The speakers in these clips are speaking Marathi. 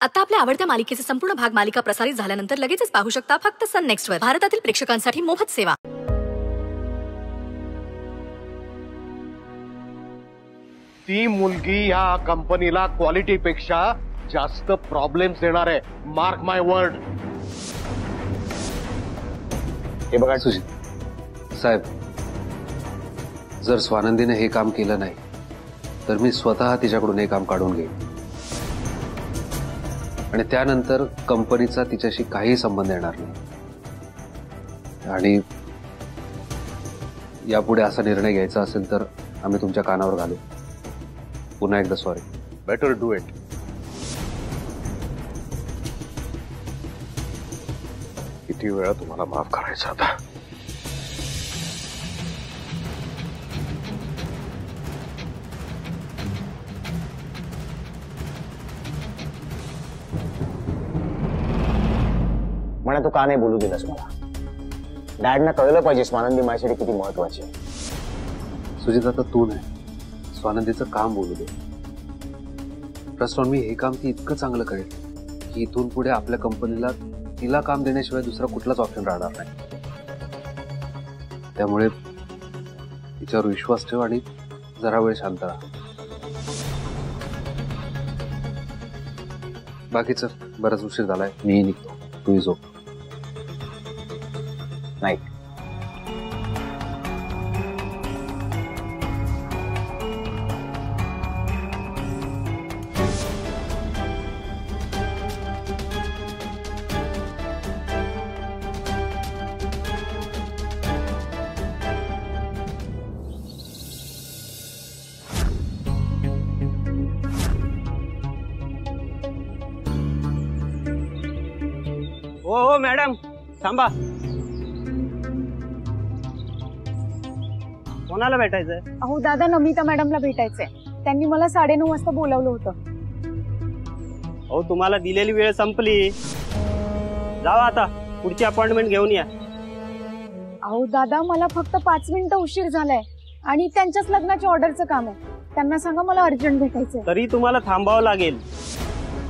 आता आपल्या आवडत्या मालिकेचे संपूर्ण भाग मालिका प्रसारित झाल्यानंतर लगेचच पाहू शकता फक्त सन नेक्स्ट वर. भारतातील प्रेक्षकांसाठी मोफत सेवा. ती मुलगी या कंपनीला क्वालिटी पेक्षा जास्त प्रॉब्लेम्स देणार आहे. मार्क माय वर्ड. हे बघा सुजित साहेब, जर स्वानंदीने हे काम केलं नाही तर मी स्वतः तिच्याकडून हे काम काढून घेईन आणि त्यानंतर कंपनीचा तिच्याशी काही संबंध येणार नाही. आणि यापुढे असा निर्णय घ्यायचा असेल तर आम्ही तुमच्या कानावर घालू. पुन्हा एकदा सॉरी. Better do it. किती वेळा तुम्हाला माफ करायचं आता. म्हणा तू का नाही बोलू दिलंस मला. डॅडना कळलं पाहिजे स्वानंदी माझ्यासाठी किती महत्वाची आहे. सुजित आता तू नाही, स्वानंदीचं काम बोलू दे. ट्रस्ट ऑन मी, हे काम ती इतकं चांगलं करेल की इथून पुढे आपल्या कंपनीला तिला काम देण्याशिवाय दुसरा कुठलाच ऑप्शन राहणार नाही. त्यामुळे तिच्यावर विश्वास ठेव आणि जरा वेळ शांत राहा. बाकीचं बराच उशीर झालाय, मी निघतो. तूही झोप. नाही हो मॅडम थांबा. कोणाला भेटायचंय? अहो दादा, नमिता मॅडमला भेटायचंय. त्यांनी मला 9:30 वाजता बोलावलं होतं. अहो तुम्हाला दिलेली वेळ संपली. जावा आता, पुढची अपॉइंटमेंट घेऊन या. अहो दादा, मला फक्त 5 मिनिटं उशीर झालाय आणि त्यांच्याच लग्नाची ऑर्डरचं काम आहे. त्यांना सांगा मला अर्जंट भेटायचंय. तरी तुम्हाला थांबावं लागेल.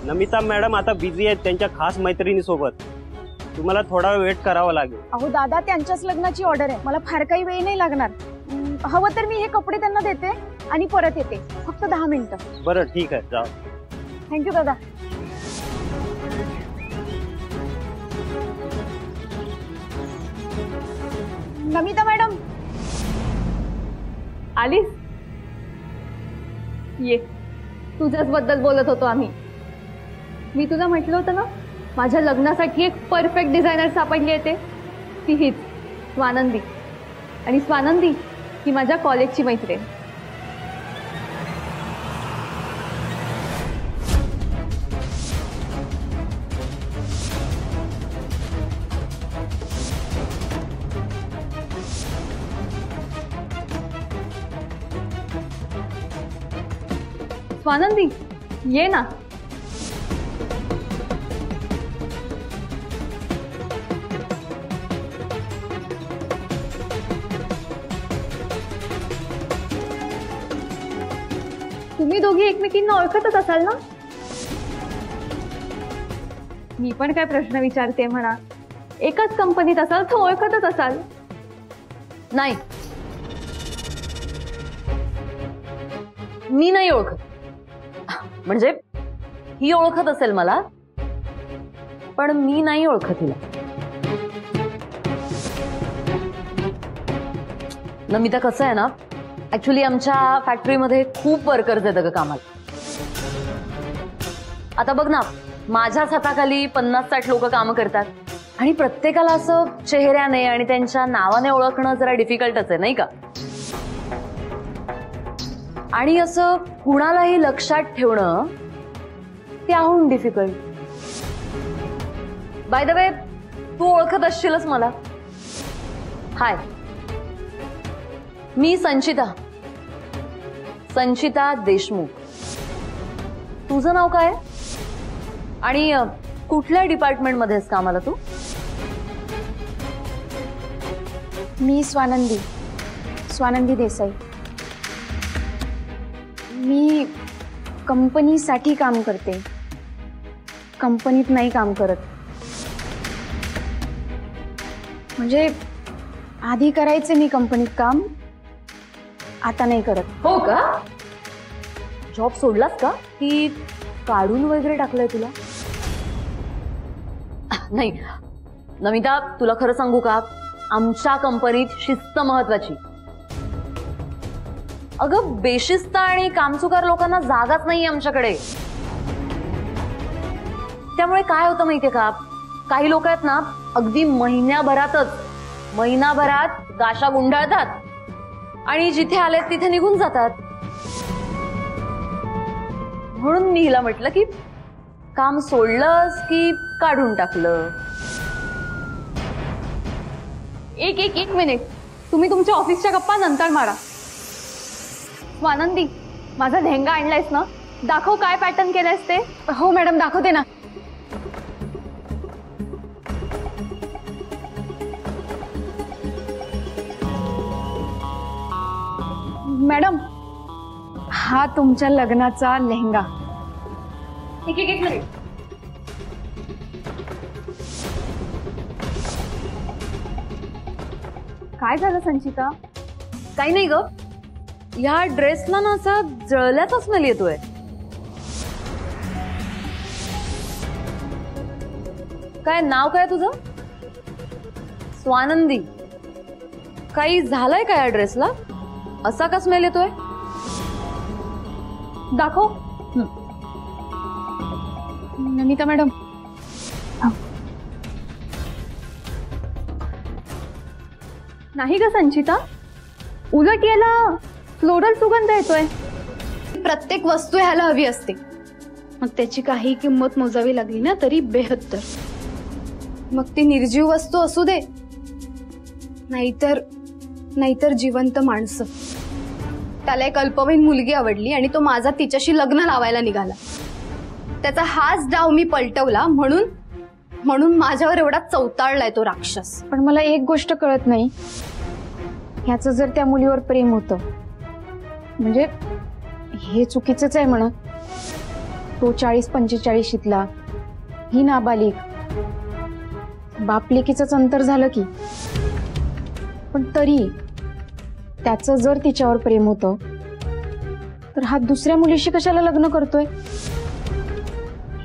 नमिता मॅडम आता बिझी आहेत त्यांच्या खास मैत्रिणीसोबत. तुम्हाला थोडा वेळ वेट करावा लागेल. अहो दादा, त्यांच्याच लग्नाची ऑर्डर आहे. मला फार काही वेळ नाही लागणार. हवं तर मी हे कपडे त्यांना देते आणि परत येते. फक्त 10 मिनिटं. बरं ठीक आहे, जा. थँक्यू दादा. नमिता मॅडम आलीस? ये, तुझ्याच बद्दल बोलत होतो आम्ही. मी तुला म्हटलं होतं ना, माझ्या लग्नासाठी एक परफेक्ट डिझायनर सापडली येते. ती हीच स्वानंदी. आणि स्वानंदी ही माझ्या कॉलेजची मैत्रीण. स्वानंदी ये ना. तुम्ही दोघी एकमेकींना ओळखतच असाल ना? मी पण काय प्रश्न विचारते म्हणा. एकाच कंपनीत असाल तर ओळखतच असाल. नाही, मी नाही ओळखत. म्हणजे ही ओळखत असेल मला, पण मी नाही ओळखत हिला. नमिता, कसं आहे ना, ऍक्च्युली आमच्या फॅक्टरीमध्ये खूप वर्कर्स आहेत अगं कामाला. आता बघ ना, माझ्याच हाताखाली 50-60 लोक काम करतात आणि प्रत्येकाला असं चेहऱ्याने आणि त्यांच्या नावाने ओळखणं जरा डिफिकल्टच आहे, नाही का? आणि असं कुणालाही लक्षात ठेवणं त्याहून डिफिकल्ट. बाय द वे, तू ओळखत असशीलच मला. हाय, मी संचिता देशमुख. तुझं नाव काय? आणि कुठल्या डिपार्टमेंटमध्ये आहेस कामाला तू? मी स्वानंदी देसाई. मी कंपनीसाठी काम करते. कंपनीत नाही काम करत. म्हणजे आधी करायचे मी कंपनीत काम, आता नाही करत. हो का? जॉब सोडलास का की काढून वगैरे टाकलंय तुला? नाही नमिता, तुला खरं सांगू का, आमच्या कंपनीत शिस्त महत्वाची. अगं बेशिस्त आणि कामचुकार लोकांना जागाच नाही आमच्याकडे. त्यामुळे काय होतं माहितीये का, काही लोक आहेत ना अगदी महिनाभरात गाशा गुंडाळतात आणि जिथे आलेत तिथे निघून जातात. म्हणून मी हिला म्हटलं की काम सोडलंस की काढून टाकलं. एक मिनिट, तुम्ही तुमच्या ऑफिसच्या गप्पा नंतर मारा. स्वानंदी, माझा लेहंगा आणलायस ना, दाखव काय पॅटर्न केलायस ते. हो मॅडम, दाखवते ना. मॅडम, हा तुमच्या लग्नाचा लेहंगा. एक मिनिट. काय झालं संचिता? काही नाही ग, ह्या ड्रेसला ना असा जळल्याचा स्मेल येतोय. काय नाव काय तुझं? स्वानंदी. काही झालंय का या ड्रेसला? असा का स्मेल येतोय? दाखव. नमिता मॅडम, नाही ग संचिता, उलट याला फ्लोरल सुगंध येतोय. प्रत्येक वस्तू ह्याला हवी असते, मग त्याची काही किंमत मोजावी लागली ना तरी 72. मग ती निर्जीव वस्तू असू दे, नाहीतर जिवंत माणसं. त्याला एक अल्पवयीन मुलगी आवडली आणि तो माझा तिच्याशी लग्न लावायला निघाला. त्याचा हाच डाव मी पलटवला, म्हणून माझ्यावर एवढा चौताळलाय तो राक्षस. पण मला एक गोष्ट कळत नाही, ह्याचं जर त्या मुलीवर प्रेम होतं, म्हणजे हे चुकीचंच आहे म्हणा. तो 40-45शीतला, ही नाबालिक. बापलेकीचंच अंतर झालं की. पण तरी त्याचं जर तिच्यावर प्रेम होतं तर हा दुसऱ्या मुलीशी कशाला लग्न करतोय?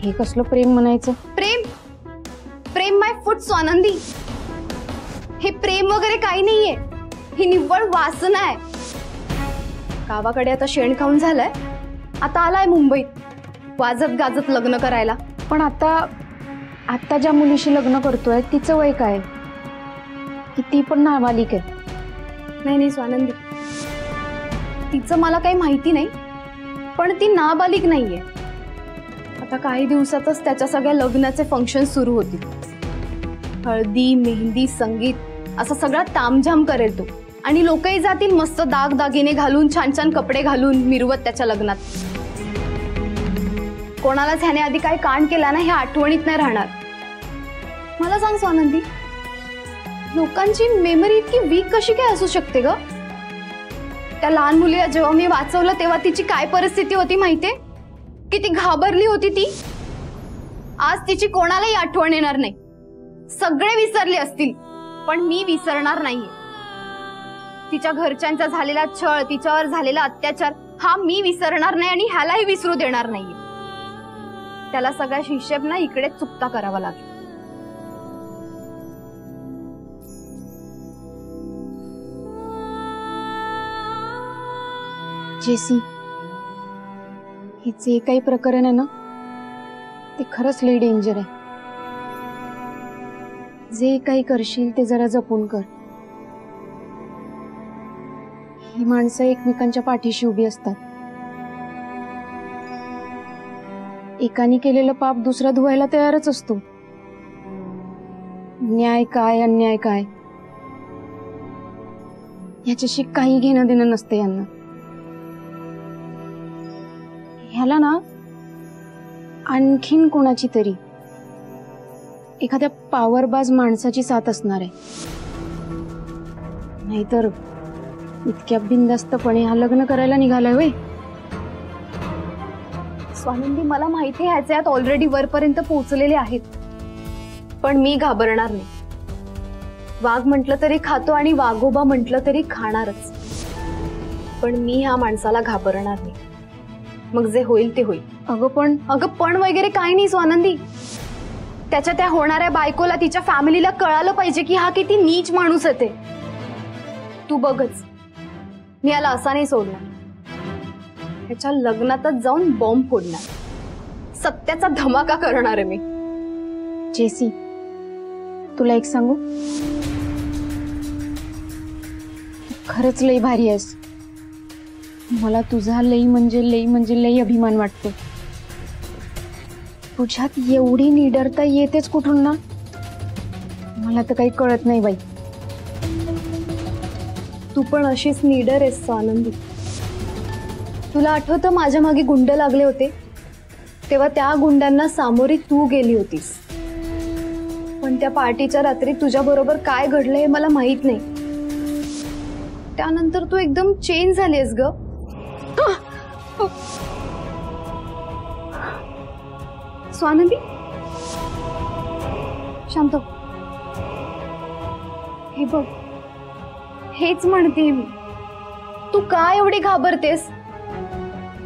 हे कसलं प्रेम म्हणायचं? प्रेम माय फूट स्वानंदी. हे प्रेम वगैरे काही नाहीये, ही निव्वळ वासना आहे. गावाकडे आता शेण खाऊन झालंय, आता आलाय मुंबईत वाजत गाजत लग्न करायला. पण आता ज्या मुलीशी लग्न करतोय तिचं वय काय? की ती पण नाबालिक आहे? नाही स्वानंदी, तिचं मला काही माहिती नाही, पण ती नाबालिक नाहीये. आता काही दिवसातच त्याच्या सगळ्या लग्नाचे फंक्शन सुरू होतील. हळदी, मेहंदी, संगीत असा सगळा तामझाम करेल तो. आणि लोकही जातील मस्त दागदागिने घालून, छान छान कपडे घालून मिरवत त्याच्या लग्नात. कोणालाच ह्याने आधी काय कांड केला ना हे आठवणीत नाही राहणार. मला सांग स्वानंदी, लोकांची मेमरी इतकी वीक कशी काय असू शकते ग? त्या लहान मुलीला जेव्हा मी वाचवलं तेव्हा तिची काय परिस्थिती होती माहितीये? किती घाबरली होती ती. आज तिची कोणालाही आठवण येणार नाही. सगळे विसरले असतील, पण मी विसरणार नाहीये. तिच्या घरच्यांचा झालेला छळ, तिच्यावर झालेला अत्याचार हा मी विसरणार नाही आणि ह्यालाही विसरू देणार नाहीये. त्याला सगळा हिशेब ना इकडे चुकता करावा लागेल. जेसी, हे जे काही प्रकरण आहे ना ते खरंच लई डेंजर आहे. जे काही करशील ते जरा जपून कर. ही माणसं एकमेकांच्या पाठीशी उभी असतात. एकाने केलेलं पाप दुसरा धुवायला तयारच असतो. न्याय काय अन्याय काय याच्याशी काही घेणं देणं नसते यांना. ह्याला ना आणखीन कोणाची तरी एखाद्या पावरबाज माणसाची साथ असणार आहे. नाहीतर इतक्या बिनधास्तपणे हा लग्न करायला निघालाय. वे स्वानंदी मला माहिती आहे ह्याचे यात ऑलरेडी वरपर्यंत पोहोचलेले आहेत, पण मी घाबरणार नाही. वाघ म्हटलं तरी खातो आणि वाघोबा म्हटलं तरी खाणारच, पण मी ह्या माणसाला घाबरणार नाही. मग जे होईल ते होईल. अगं पण वगैरे काही नाही स्वानंदी. त्याच्या त्या होणाऱ्या बायकोला तिच्या फॅमिलीला कळालं पाहिजे की हा किती नीच माणूस आहे ते. तू बघच, मी याला असा नाही सोडणार. ह्याच्या लग्नातच जाऊन बॉम्ब फोडणार, सत्याचा धमाका करणार आहे मी. जेसी, तुला एक सांगू, खरंच लई भारी आहेस. मला तुझा लई म्हणजे लई अभिमान वाटतो. तुझ्यात एवढी निडरता येतेच कुठून ना, मला तर काही कळत नाही बाई. तू पण अशीच निडर आहेस स्वानंदी. तुला आठवतं माझ्या मागे गुंड लागले होते तेव्हा त्या गुंडांना सामोरी तू गेली होतीस, पण त्या पार्टीच्या रात्री तुझ्या बरोबर काय घडलं हे मला माहित नाही. त्यानंतर तू एकदम चेंज झालीस ग. स्वानंदी शांत हो. हे बघ, हेच म्हणते मी, तू का एवढी घाबरतेस?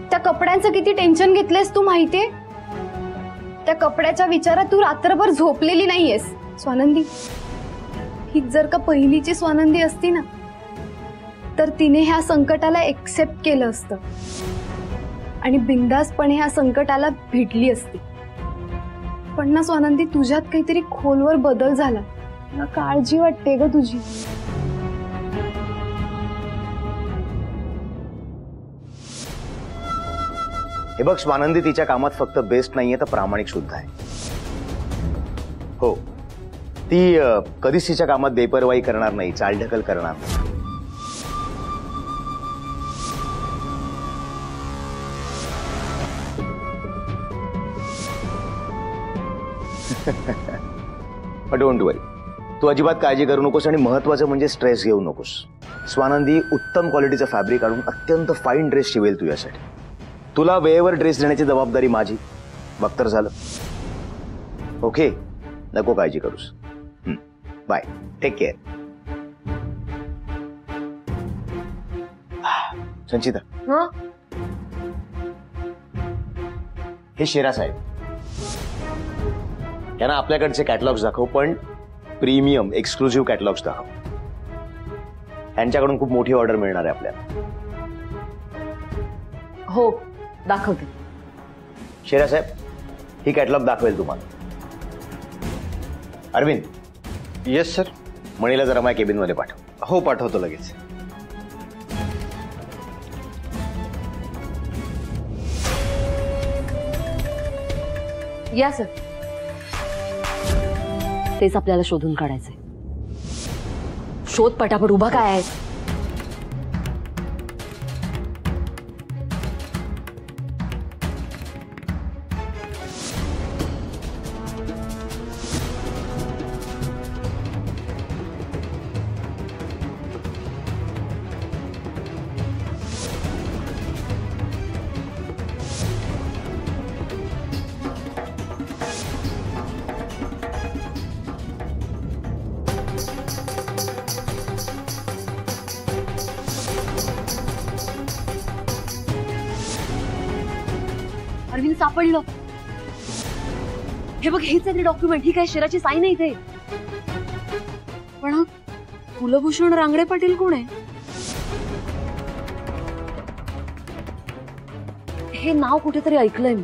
त्या कपड्यांचं किती टेन्शन घेतलेस तू माहितीये? त्या कपड्याच्या विचारात तू रात्रभर झोपलेली नाहीयेस. स्वानंदी, ही जर का पहिलीची स्वानंदी असती ना, तर तिने ह्या संकटाला एक्सेप्ट केलं असतं आणि बिंदासपणे ह्या संकटाला भिडली असती. पण ना स्वानंदी, तुझ्यात काहीतरी खोलवर बदल झाला. मला काळजी वाटते ग तुझी. हे बघ स्वानंदी तिच्या कामात फक्त बेस्ट नाहीये तर प्रामाणिक सुद्धा आहे. हो, ती कधीच तिच्या कामात बेपरवाई करणार नाही, चालढकल करणार नाही. डोंट वरी, तू अजिबात काळजी करू नकोस आणि महत्वाचं म्हणजे स्ट्रेस घेऊ नकोस. स्वानंदी उत्तम क्वालिटीचं फॅब्रिक काढून अत्यंत फाईन ड्रेस शिवेल तुझ्यासाठी. तुला वेळेवर ड्रेस देण्याची जबाबदारी माझी. बघ तर झालं. ओके, नको काळजी करूस. Bye, take care. संचिता, हे शेरा साहेब, यांना आपल्याकडचे कॅटलॉग्स दाखव, पण प्रीमियम एक्सक्लुझिव्ह कॅटलॉग्स दाखव. यांच्याकडून खूप मोठी ऑर्डर मिळणार आहे आपल्याला. हो, दाखवते. शेरा साहेब, ही कॅटलॉग दाखवेल तुम्हाला. अरविंद. Yes sir. मणीला जरा माझ्या केबिन मध्ये पाठव. हो, पाठवतो लगेच. या सर. तेच आपल्याला शोधून काढायचंय. शोध पटापट. उभा काय आहे? अरविंद, सापडलं. हे बघ, हेच आहे ते डॉक्युमेंट. ही काय शेराची साईन आहे इथे. पण हा कुलभूषण रांगडे पाटील कोण आहे? हे नाव कुठेतरी ऐकलंय मी.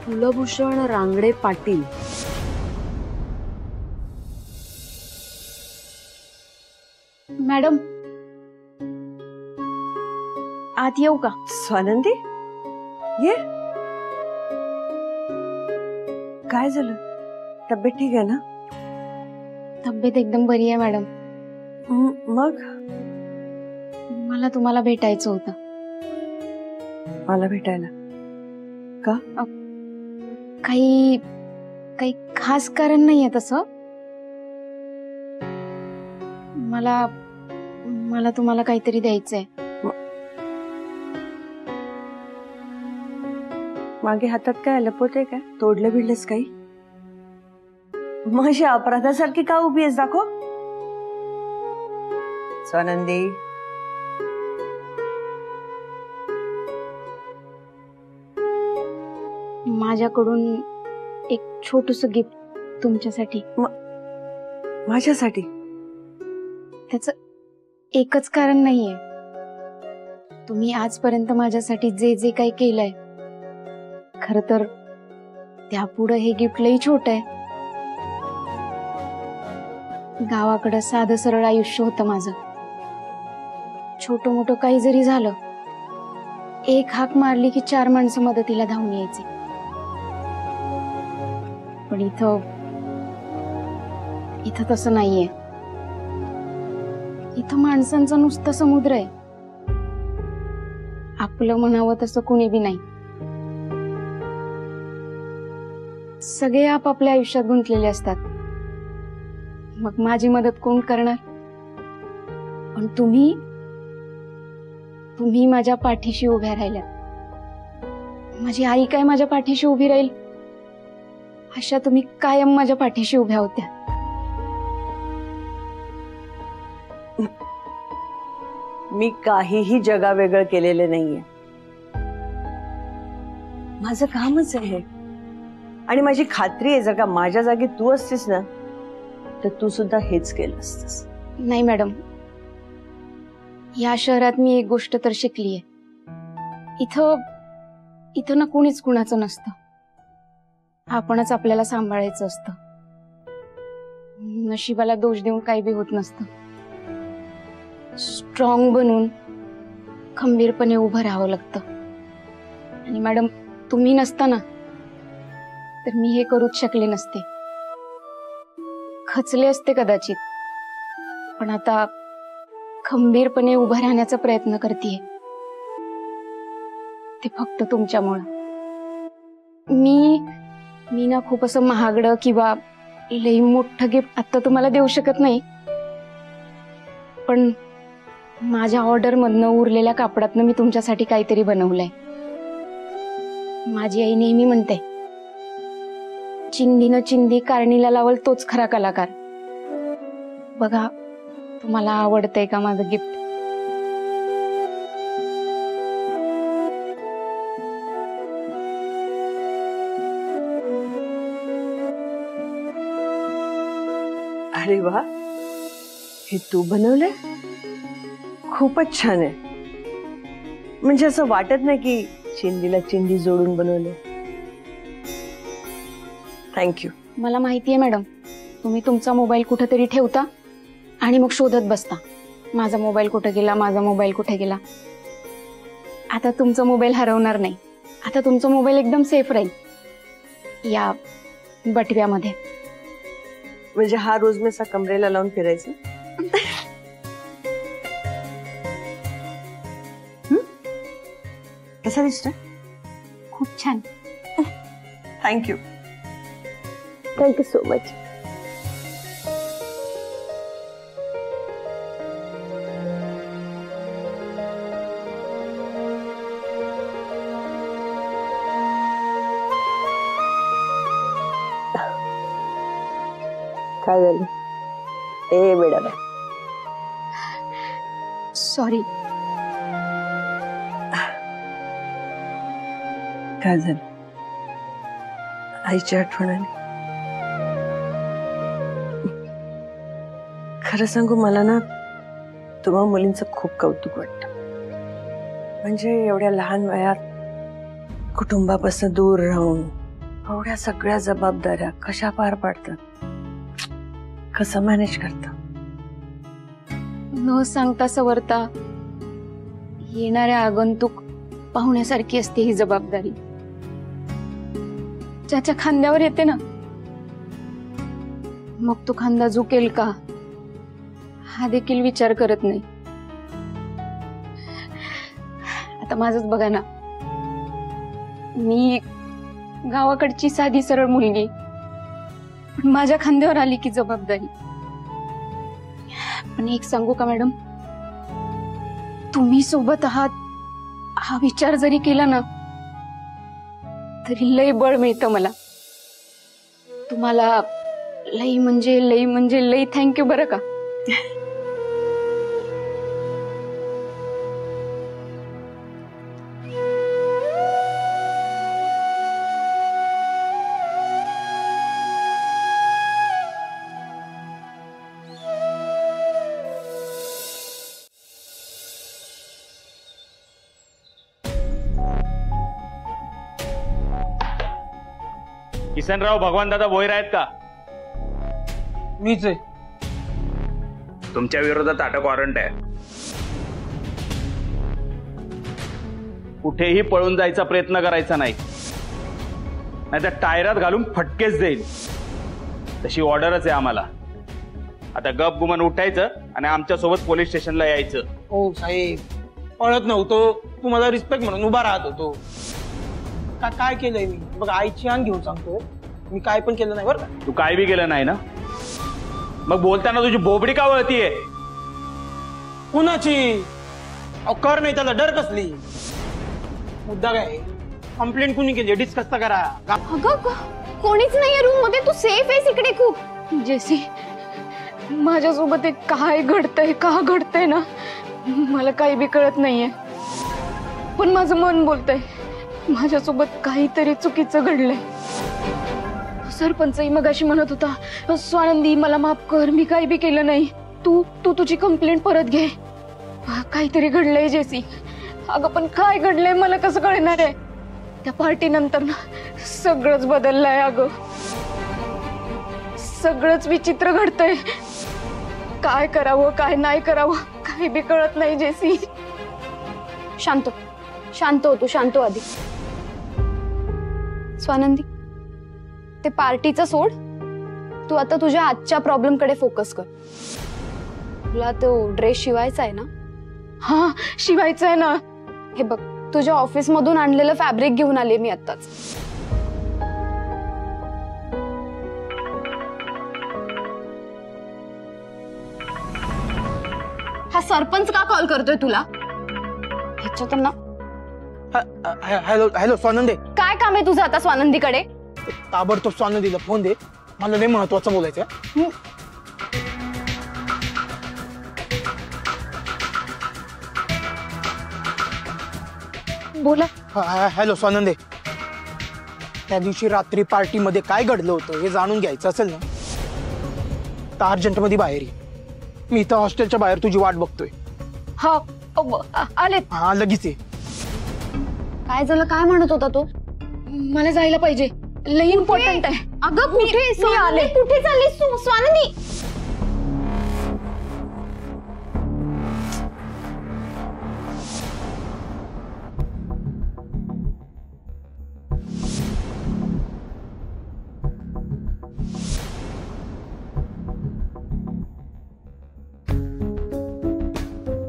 कुलभूषण रांगडे पाटील. मॅडम, आत येऊ का? स्वानंदी, ये. काय झालं? तब्येत ठीक आहे ना? तब्येत एकदम बरी आहे मॅडम. मग मला तुम्हाला भेटायचं होतं. मला भेटायला का? काही खास कारण नाहीये तसं. मला तुम्हाला काहीतरी द्यायचंय. मागे हातात काय लपवते काय? तोडलं बिडलंस काही? मग अशी अपराधासारखी का उभी आहेस? दाखव. स्वानंदी, माझ्याकडून एक छोटूस गिफ्ट तुमच्यासाठी. माझ्यासाठी? त्याचं एकच कारण नाहीये. तुम्ही आजपर्यंत माझ्यासाठी जे जे काही केलंय, खर तर त्यापुढे हे गिफ्ट लई छोट आहे. गावाकडं साधं सरळ आयुष्य होतं माझं. छोटं मोठं काही जरी झालं, एक हाक मारली की 4 माणसं मदतीला धावून यायचे. पण इथं तसं नाहीये. इथं माणसांचा नुसता समुद्र आहे. आपलं म्हणावं तसं कुणी बी नाही. सगळे आपापल्या आयुष्यात गुंतलेले असतात. मग माझी मदत कोण करणार? पण तुम्ही माझ्या पाठीशी उभ्या राहिल्या. माझी आई काय माझ्या पाठीशी उभी राहील, अशा तुम्ही कायम माझ्या पाठीशी उभ्या होत्या. मी काहीही जगावेगळं केलेलं नाहीये. माझं कामच आहे हे. आणि माझी खात्री आहे, जर का माझ्या जागी तू असतीस ना, तर तू सुद्धा हेच केलं असतंस. नाही मॅडम, या शहरात मी एक गोष्ट तर शिकलीये. इथं ना कुणीच कुणाचं नसतं. आपणच आपल्याला सांभाळायचं असतं. नशिबाला दोष देऊन काही बी होत नसतं. स्ट्रॉंग बनून खंबीरपणे उभं राहावं लागतं. आणि मॅडम, तुम्ही नसताना तर मी हे करूच शकले नसते. खचले असते कदाचित, पण आता खंबीरपणे उभं राहण्याचा प्रयत्न करतेय. ते फक्त तुमच्यामुळं. मी ना खूप असं महागडं किंवा लई मोठं गिफ्ट आता तुम्हाला देऊ शकत नाही. पण माझ्या ऑर्डर मधनं उरलेल्या कापडातनं मी तुमच्यासाठी काहीतरी बनवलंय. माझी आई नेहमी म्हणते, चिंधीनं चिंधी कारणीला लावल तोच खरा कलाकार. बघा, तुम्हाला आवडतंय का माझं गिफ्ट? अरे वा, हे तू बनवलंय? खूपच छान आहे. म्हणजे असं वाटत नाही की चिंधीला चिंधी जोडून बनवलंय. थँक्यू. मला माहितीये मॅडम, तुम्ही तुमचा मोबाईल कुठेतरी ठेवता आणि मग शोधत बसता, माझा मोबाईल कुठे गेला, माझा मोबाईल कुठे गेला. आता तुमचा मोबाईल हरवणार नाही. आता तुमचा मोबाईल एकदम सेफ राहील या बटव्यामध्ये. म्हणजे हा रोज मी असा कमरेला लावून फिरायचं? कसा दिसतोय? खूप छान. थँक्यू. Thank you so much. काय झालं? ए मॅडम, सॉरी. काय झालं? आईची आठवण आली. खरं सांगू, मला ना तुम्हा मुलींचं खूप कौतुक वाटतं. म्हणजे एवढ्या लहान वयात कुटुंबापासून दूर राहून एवढ्या सगळ्या जबाबदाऱ्या कशा पार पाडतात, कसं मॅनेज करता. न सांगता सवरता येणाऱ्या आगंतुक पाहुण्यासारखी असते ही जबाबदारी. ज्याच्या खांद्यावर येते ना, मग तो खांदा झुकेल का हा देखील विचार करत नाही. आता माझंच बघा ना, मी गावाकडची साधी सरळ मुलगी, पण माझ्या खांद्यावर आली की जबाबदारी. पण एक सांगू का मॅडम, तुम्ही सोबत आहात हा विचार जरी केला ना तरी लय बळ मिळतं मला. तुम्हाला लई म्हणजे लई थँक्यू बरं का. किसनराव भगवानदादा भोईर आहेत का? मीच आहे. तुमच्या विरोधात अटक वॉरंट आहे. कुठेही पळून जायचा प्रयत्न करायचा नाही, नाहीतर टायरात घालून फटकेच देईल. तशी ऑर्डरच आहे आम्हाला. आता गप गुमान उठायचं आणि आमच्या सोबत पोलीस स्टेशनला यायचं. हो साहेब, पळत नव्हतो, तुम्हाला रिस्पेक्ट म्हणून उभा राहत होतो. काय केलंय मी बघ, आईची आण घेऊन सांगतो, मी काय पण केलं नाही बरं का. तू काय बी केलं नाही ना, मग बोलताना तुझी बोबडी का वळतीये? कुणाची? कर नाही त्याला डर कसली? मुद्दा काय? कंप्लेंट कुणी केली? डिस्कस तर करा. अगं कोणीच नाहीये रूम मध्ये, तू सेफ आहेस इकडे खूप. जेसी, माझ्यासोबत एक काय घडतंय का घडतंय ना मला काही बी कळत नाहीये, पण माझं मन बोलतंय माझ्यासोबत काहीतरी चुकीचं घडलंय. सरपंचही मगाशी म्हणत होता, स्वानंदी मला माफ कर, मी काही बी केलं नाही, तू तुझी कंप्लेंट परत घे. काहीतरी घडलंय जेसी. अगं पण काय घडलंय मला कसं कळणार आहे? त्या पार्टी नंतर ना सगळंच बदललंय. अगं सगळंच विचित्र घडतंय. काय करावं काय नाही करावं काही बी कळत नाही जेसी. शांत हो तू, शांत हो आधी. स्वानंदी, ते पार्टीचं सोड, तू आता तुझ्या आजच्या प्रॉब्लेम कडे फोकस कर. तुला तो ड्रेस शिवायचा आहे ना? हा, शिवायचा आहे ना. हे बघ, तुझ्या ऑफिस मधून आणलेलं फॅब्रिक घेऊन आले मी आत्ताच. हा सरपंच का कॉल करतोय तुला? ह्याच्यात ना. हॅलो स्वानंदे, काय काम आहे तुझं आता स्वानंदीकडे? ताबडतोब स्वानंदीला फोन दे, मला लय महत्वाचं बोलायचं. बोला. हॅलो स्वानंदे, त्या दिवशी रात्री पार्टीमध्ये काय घडलं होतं हे जाणून घ्यायचं असेल ना तर अर्जंटमध्ये बाहेर ये. मी इथं हॉस्टेलच्या बाहेर तुझी वाट बघतोय. हा आले. हा लगेच ये. काय झालं? काय म्हणत होता तो? मला जायला पाहिजे, लई इम्पॉर्टंट आहे. अगं कुठे? मी आले. कुठे चाललीस तू स्वानंदी?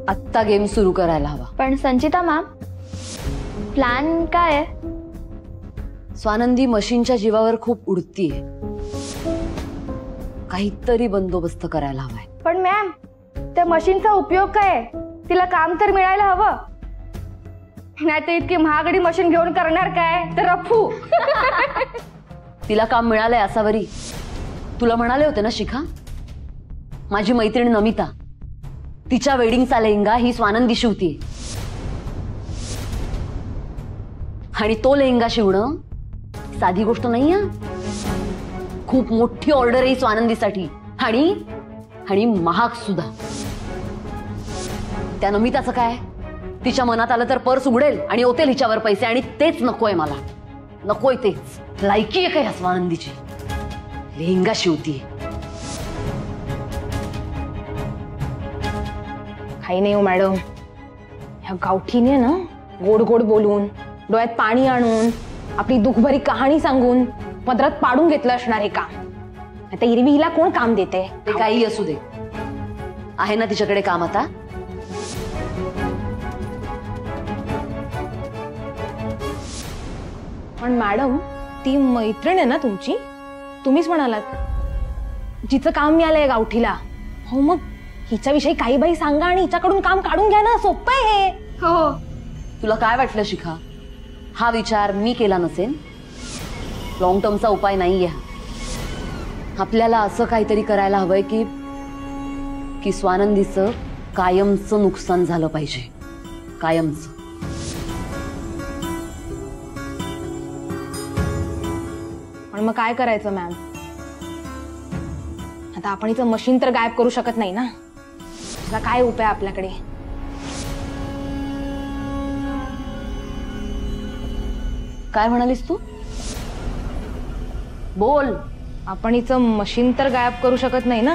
आत्ता गेम सुरू करायला हवा. पण संचिता मॅम, प्लॅन काय आहे? स्वानंदी मशीनच्या जीवावर खूप उडतीये, काहीतरी बंदोबस्त करायला हवाय. पण मॅम, त्या मशीनचा उपयोग काय आहे? तिला काम तर मिळायला हवं, नाही तर इतकी महागडी मशीन घेऊन करणार काय? तर रफू. तिला काम मिळालंय असावरी. तुला म्हणाले होते ना शिखा, माझी मैत्रीण नमिता, तिच्या वेडिंगचा लेहंगा ही स्वानंदी शिवतीये. आणि तो लेहंगा शिवणं साधी गोष्ट नाहीये. खूप मोठी ऑर्डर आहे स्वानंदीसाठी, आणि महाग सुद्धा. त्या नमिताचं काय? तिच्या मनात आलं तर पर्स उघडेल आणि ओतेल हिच्यावर पैसे, आणि तेच नकोय मला. नकोय तेच. लायकी आहे का ह्या स्वानंदीची? लेहंगा शिवतीये. काही नाही हो मॅडम, ह्या गावठीने ना गोड गोड बोलून, डोळ्यात पाणी आणून, आपली दुःखभरी कहाणी सांगून पदरात पाडून घेतलं असणार हे काम. आता इरवी हिला कोण काम देते? ते काही असू दे, आहे ना तिच्याकडे काम आता. पण मॅडम, ती मैत्रीण आहे ना तुमची, तुम्हीच म्हणालात जिचं काम मिळालंय गावठीला. हो मग हिच्याविषयी काही बाई सांगा आणि हिच्याकडून काम काढून घ्या ना, सोपं आहे हे. हो. तुला काय वाटलं शिखा, हा विचार मी केला नसेल? लॉंग टर्मचा उपाय नाहीये हा. आपल्याला असं काहीतरी करायला हवंय की स्वानंदीचं कायमचं नुकसान झालं पाहिजे, कायमचं. पण मग काय करायचं मॅम? आता आपण हिचं मशीन तर गायब करू शकत नाही ना. त्याला काय उपाय आपल्याकडे? काय म्हणालीस तू? बोल. आपण हिचं मशीन तर गायब करू शकत नाही ना.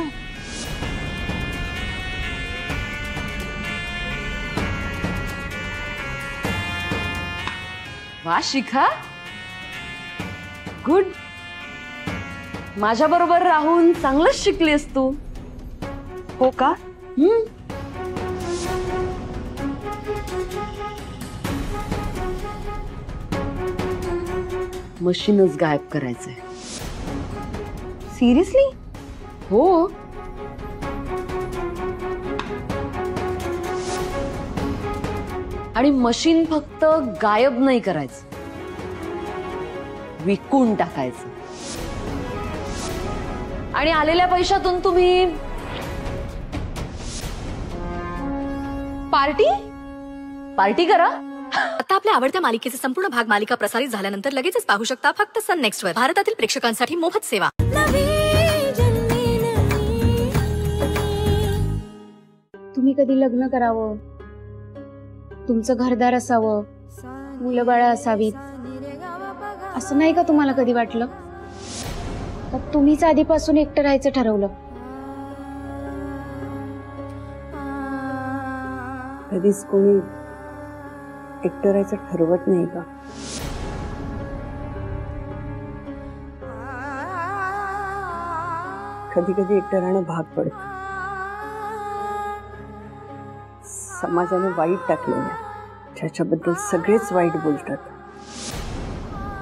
वा शिखा, गुड. माझ्या बरोबर राहून चांगलंच शिकलीस तू. हो का? मशीनच गायब करायचंय. सिरियसली? हो. आणि मशीन फक्त गायब नाही करायचं, विकून टाकायचं. आणि आलेल्या पैशातून तुम्ही पार्टी करा. आता आपल्या आवडत्या मालिकेचे संपूर्ण भाग मालिका प्रसारित झाल्यानंतर लगेचच पाहू शकता फक्त सन नेक्स्ट वर. भारतातील प्रेक्षकांसाठी मोफत सेवा. तुम्ही कधी लग्न करावं, तुमचं घरदार असावं, मुलं बाळ असावीत, असं नाही का तुम्हाला कधी वाटलं? का तुम्हीच आधीपासून एकटं राहायचं ठरवलं? कधीच कोणी एकटं राहायचं ठरवत नाही का? कधी कधी एकटं राहणं भाग पडतं. समाजाने वाईट टाकलेल्या, ज्याच्याबद्दल सगळेच वाईट बोलतात,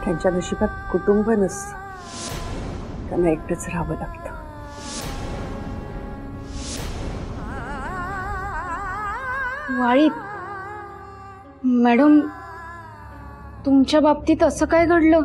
त्यांच्या नशिबात कुटुंब नसतं, त्यांना एकटंच राहावं लागतं. वाईट? मॅडम, तुमच्या बाबतीत असं काय घडलं?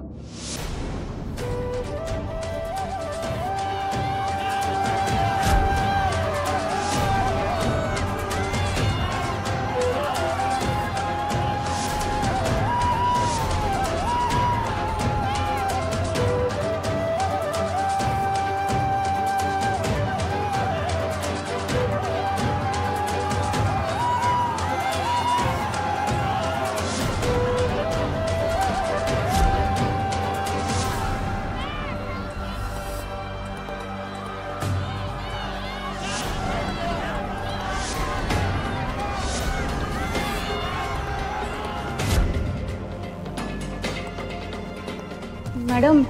मॅडम,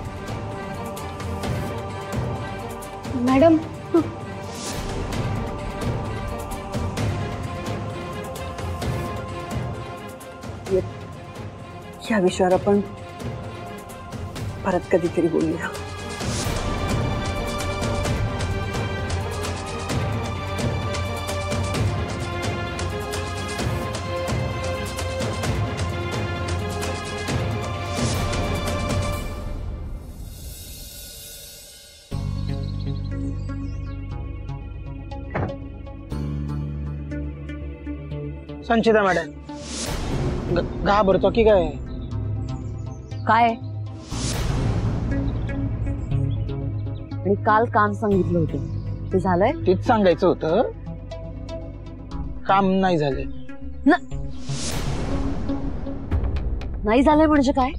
मॅडम, या विषयावर आपण परत कधीतरी बोलूया. संचिता मॅडम, घाबरतो की काय? काय? आणि काल काम सांगितलं होतं ते झालंय? तेच सांगायचं होतं. काम नाही झालंय. नाही झालंय म्हणजे काय?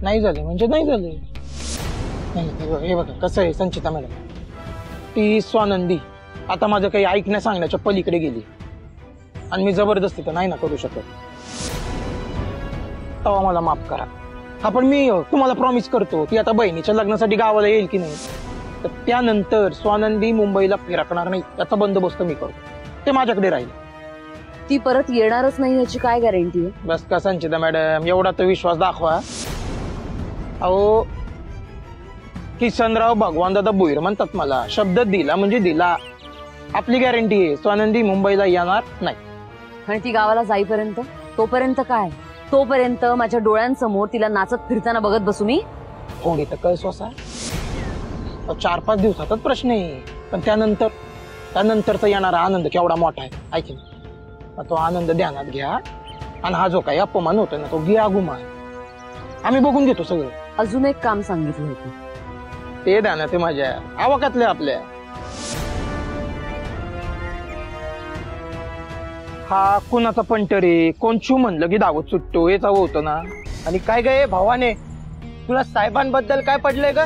नाही झाले म्हणजे नाही झाले. हे बघा कसं आहे संचिता मॅडम, ती स्वानंदी आता माझं काही ऐकण्या सांगण्याच्या पलीकडे गेली आणि मी जबरदस्ती तर नाही ना करू शकत. तेव्हा मला माफ करा. हा पण मी तुम्हाला प्रॉमिस करतो ती आता बहिणीच्या लग्नासाठी गावाला येईल की नाही, तर त्यानंतर स्वानंदी मुंबईला फिरकणार नाही याचा बंदोबस्त मी करतो. ते माझ्याकडे राहील. ती परत येणारच नाही याची काय गॅरंटी आहे? बस का संचिता मॅडम, एवढा तर विश्वास दाखवा. अहो किसनराव भगवान दादा भोईर म्हणतात मला, शब्द दिला म्हणजे दिला. आपली गॅरंटी आहे स्वानंदी मुंबईला येणार नाही. आणि ती गावाला जाईपर्यंत तोपर्यंत काय? तोपर्यंत माझ्या डोळ्यांसमोर तिला नाचत फिरताना बघत बसू मी? थोडी तर कळ स्वसा. 4-5 दिवसातच प्रश्न आहे, पण त्यानंतरचा येणारा आनंद केवढा मोठा आहे ऐक ना. तो आनंद ध्यानात घ्या आणि हा जो काही अपमान होतोय ना तो घ्या गुमान. आम्ही बघून घेतो सगळं. अजून एक काम सांगितलं होतं ते ध्यानात आहे माझ्या आवाकातले आपल्या. हा कुणाचा पंटरे कोण छू म्हणलं की दावत सुटतो हे चाव होतं ना. आणि काय काय भावाने तुला साहेबांबद्दल काय पडलंय का?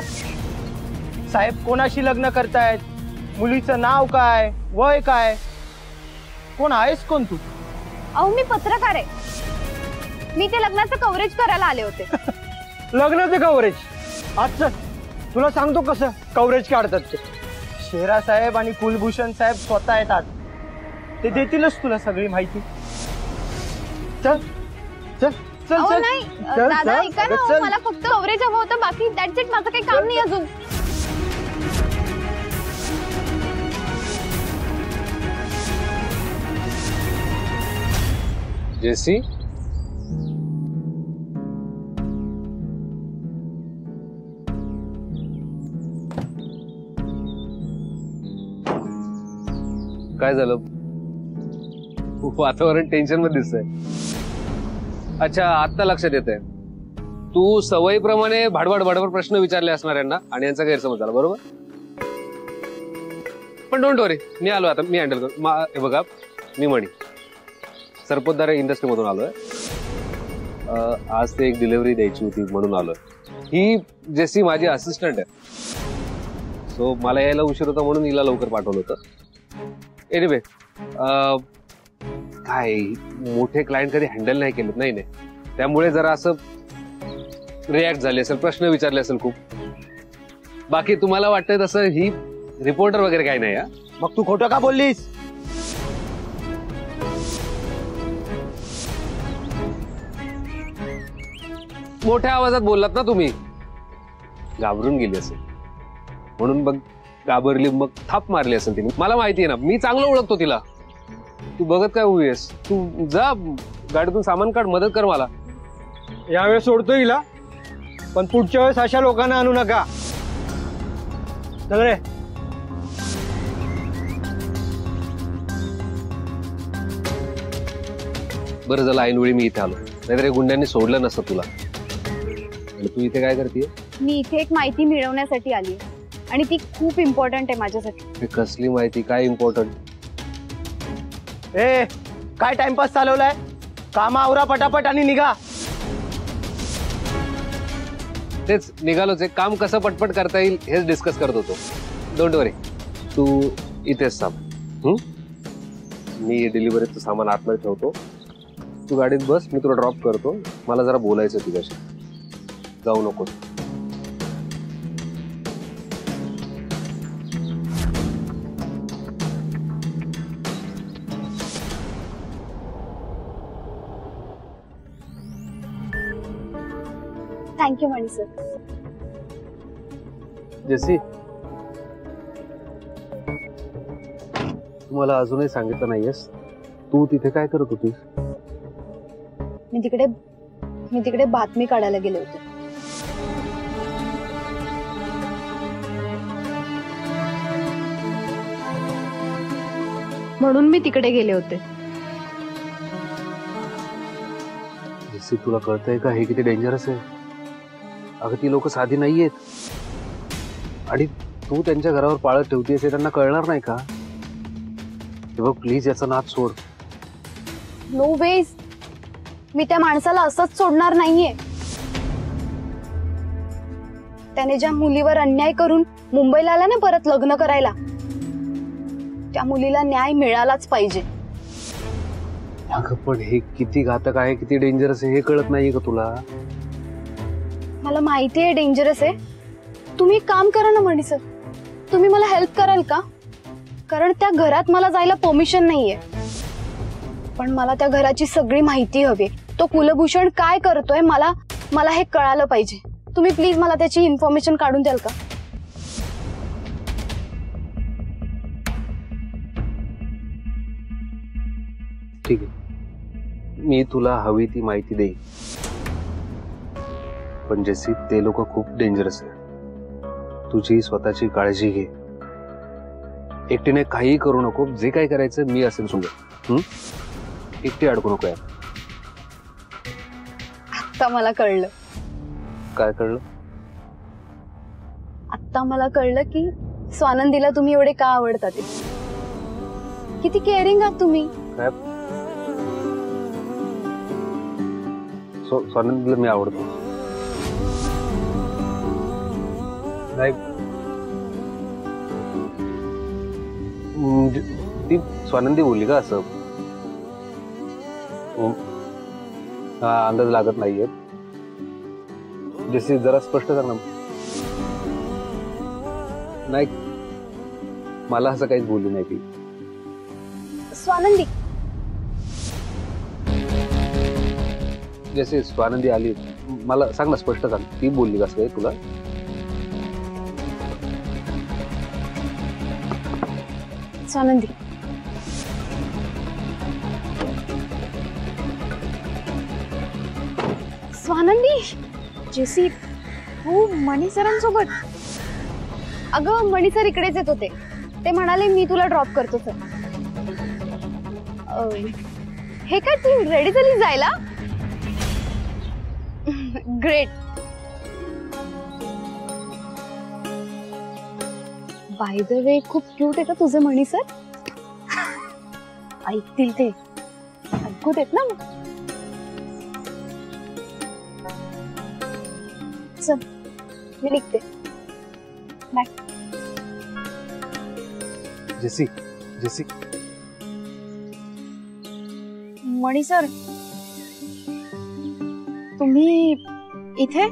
साहेब कोणाशी लग्न करतायत? मुलीचं नाव काय? वय काय? कोण आहेस कोण तू? अहो मी पत्रकार आहे. मी ते लग्नाचं कव्हरेज करायला आले होते. लग्नाचं कव्हरेज? अच्छा तुला सांगतो कसं कव्हरेज काढतात ते. शेरा साहेब आणि कुलभूषण साहेब स्वतः येतात. ते देतीलच तुला सगळी माहिती. चल चल चल अहो चल नाही चल, दादा चल, ऐका ना. चल. मला फक्त कव्हरेज हवं होतं. बाकी दॅट्स इट. माझं काही काम नाही अजून. जेसी काय झालं? वातावरण टेन्शन मध्ये दिसतंय. अच्छा आता लक्षात येतंय. तू सवयीप्रमाणे भाडभाड प्रश्न विचारले असणार यांना आणि यांचा गैरसमज झाला बरोबर. पण डोंट वरी मी आलो आता. मी हँडल करतो. हे बघा मी मणी सरपोतदार इंडस्ट्रीमधून आलोय. आज ते एक डिलिव्हरी द्यायची होती म्हणून आलोय. ही जेसी माझी असिस्टंट आहे. सो मला यायला उशीर होता म्हणून हिला लवकर पाठवलं होतं. एनिवे काय मोठे क्लायंट कधी हँडल नाही केलेत नाही त्यामुळे जरा असं रिॲक्ट झाले असेल, प्रश्न विचारले असेल खूप. बाकी तुम्हाला वाटतंय तसं ही रिपोर्टर वगैरे काय नाही. मग तू खोटं का बोललीस? मोठ्या आवाजात बोललात ना तुम्ही. घाबरून गेली असेल म्हणून मग घाबरली मग थाप मारली असेल तिने. मला माहिती आहे ना मी चांगलं ओळखतो तिला. तू बघत काय उभी आहेस? तू जा गाडीतून सामान काढ, मदत कर मला. यावेळेस सोडतो हिला, पण पुढच्या वेळेस अशा लोकांना आणू नका. चल रे. बरं झालं ऐनवेळी मी इथे आलो, नाहीतर गुंड्यांनी सोडलं नसतं तुला. आणि तू इथे काय करतेय? मी इथे एक माहिती मिळवण्यासाठी आली आणि ती खूप इम्पॉर्टंट आहे माझ्यासाठी. कसली माहिती? काय इम्पॉर्टंट? ए काय टाइमपास चालवलाय? कामा आवरा पटापट आणि निघा. तेच निघालोच. एक काम कसं पटपट करता येईल हेच डिस्कस करत होतो. डोंट वरी तू इथेच थांब. मी डिलिव्हरीचं सामान आतमध्ये ठेवतो. तू गाडीत बस, मी तुला ड्रॉप करतो. मला जरा बोलायचं तुझ्याशी. जाऊ नको. थँक्यू मणी सर. जेसी तुम्हाला अजूनही सांगितलं नाहीयेस, तू तिथे काय करत होतीस? मी तिकडे बातमी काढायला गेले होते. म्हणून मी तिकडे गेले होते. जेसी तुला कळतंय का हे किती डेंजरस आहे? अगं ती लोक साधी नाहीयेत. आणि तू त्यांच्या घरावर पाळत ठेवतेस हे त्यांना कळणार नाही का? बघ प्लीज याचा नाद सोड. No veg. मी त्या माणसाला असंच सोडणार नाहीये. त्याने ज्या मुलीवर अन्याय करून मुंबईला आला ना परत लग्न करायला, त्या मुलीला न्याय मिळालाच पाहिजे. अगं पण हे किती घातक आहे, किती डेंजरस आहे हे कळत नाहीये का तुला? मला माहिती आहे डेंजरस आहे. तुम्ही काम करा ना मणी सर. तुम्ही मला हेल्प कराल का? कारण त्या घरात मला जायला परमिशन नाहीये. पण मला त्या घराची सगळी माहिती हवी. तो कुलभूषण काय करतोय मला हे कळालं पाहिजे. तुम्ही प्लीज मला त्याची इन्फॉर्मेशन काढून द्याल का? ठीक आहे, मी तुला हवी ती माहिती देईन, पण जेसी ते लोक खूप डेंजरस आहे. तुझी स्वतःची काळजी घे. एकटीने काही करू नको. जे काही करायचं मी असेल सोबत. एकटी अडकू नको यार. आता मला कळलं. काय कळलं? आता मला कळलं की स्वानंदीला तुम्ही एवढे का आवडता ते. किती केअरिंग आहात तुम्ही. काय? स्वानंदीला मी आवडतो. नाही, ती स्वानंदी बोलली का असं? हा, अंदाज लागत नाहीये. जसे जरा स्पष्ट सांग ना. नाही, मला असं काहीच बोलली नाही ती. स्वानंदी, जसे स्वानंदी आली, मला सांग ना, स्पष्ट सांग, ती बोलली कसं काय तुला? स्वानंदी, स्वानंदी, जेसी, हो मणी सरांसोबत. अगं मणी सर इकडेच येत होते. ते म्हणाले मी तुला ड्रॉप करतो सर. हे काय तू रेडी झाली जायला? ग्रेट. बाय द वे, खूप क्यूट आहे का तुझे मणी सर? ऐकतील ते. ऐकू देत ना. चल मी निघते. बाय. जेसी, जेसी. मणी सर, तुम्ही इथे?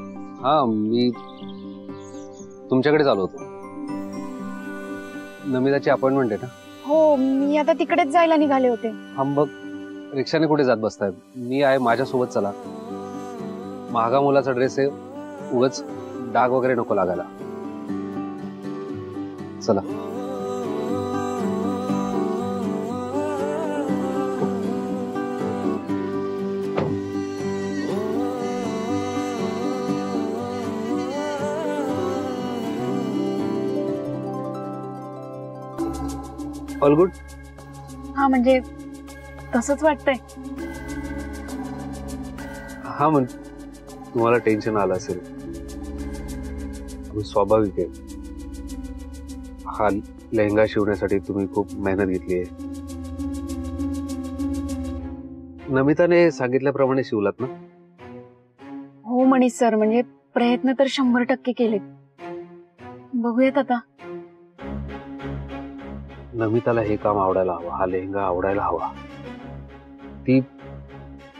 हा, मी तुमच्याकडे आलो होतो. नमिताची अपॉइंटमेंट आहे ना? हो, मी आता तिकडेच जायला निघाले होते. हा, बघ रिक्षाने कुठे जात बसताय? मी आहे माझ्यासोबत. चला. महागा मुलाचा ड्रेस आहे, उगाच डाग वगैरे नको लागायला. चला. All good? हा, म्हणजे तसंच वाटतंय. हा, म्हण तुम्हाला टेन्शन आलं असेल. स्वाभाविक आहे. हा लेहंगा शिवण्यासाठी तुम्ही खूप मेहनत घेतली आहे. नमिताने सांगितल्याप्रमाणे शिवलात ना? हो मनीष सर, म्हणजे प्रयत्न तर 100% केलेत. बघूयात आता. नमिताला हे काम आवडायला हवं, हा लेहंगा आवडायला हवा. ती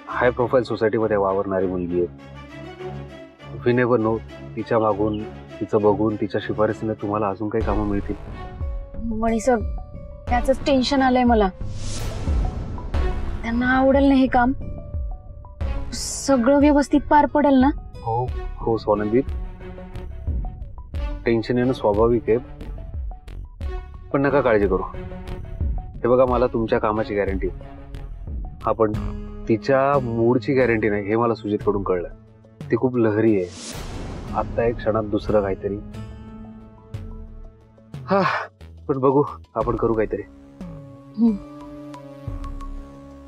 हाय प्रोफाईल सोसायटीमध्ये वावरणारी मुलगी आहे. वी नेव्हर नो, तिच्या मागून, तिचं बघून, तिच्या शिफारसीने तुम्हाला अजून काही कामं मिळतील. मनीष सर, त्याचंच टेन्शन आलंय मला. त्यांना आवडेल ना हे काम? सगळं व्यवस्थित पार पडेल ना? हो हो स्वानंदी, टेन्शन येणं स्वाभाविक आहे, पण नका काळजी करू. हे बघा, मला तुमच्या कामाची गॅरंटी, हा पण तिच्या मूडची गॅरंटी नाही. हे मला सुजितकडून कळलं. ती खूप लहरी आहे. आता एक क्षणात दुसरं काहीतरी. हा, पण बघू, आपण करू काहीतरी.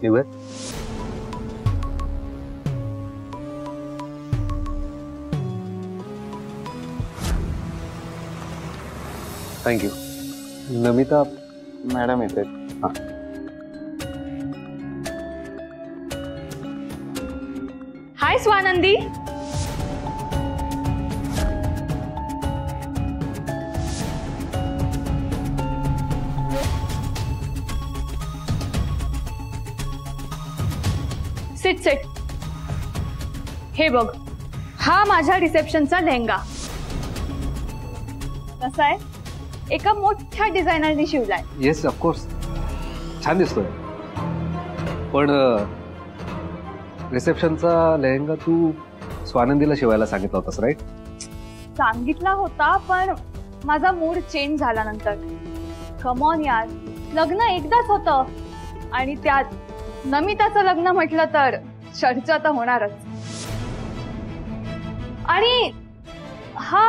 निघूयात. थँक्यू. नमिता मॅडम येते. हा, हाय स्वानंदी. Sit sit. हे बघ, हा माझ्या रिसेप्शनचा लेहंगा. कसा आहे? एका मोठ्या डिझायनरने शिवलाय. येस ऑफकोर्स, छान दिसतोय. पण रिसेप्शनचा लेहंगा तू स्वानंदीला शिवायला सांगितला होतास, राईट? सांगितला होता, पण माझा मूड चेंज झाल्यानंतर. कम ऑन यार, लग्न एकदाच होतं आणि त्यात नमिताचं लग्न म्हटलं तर चर्चा तर होणारच. आणि हा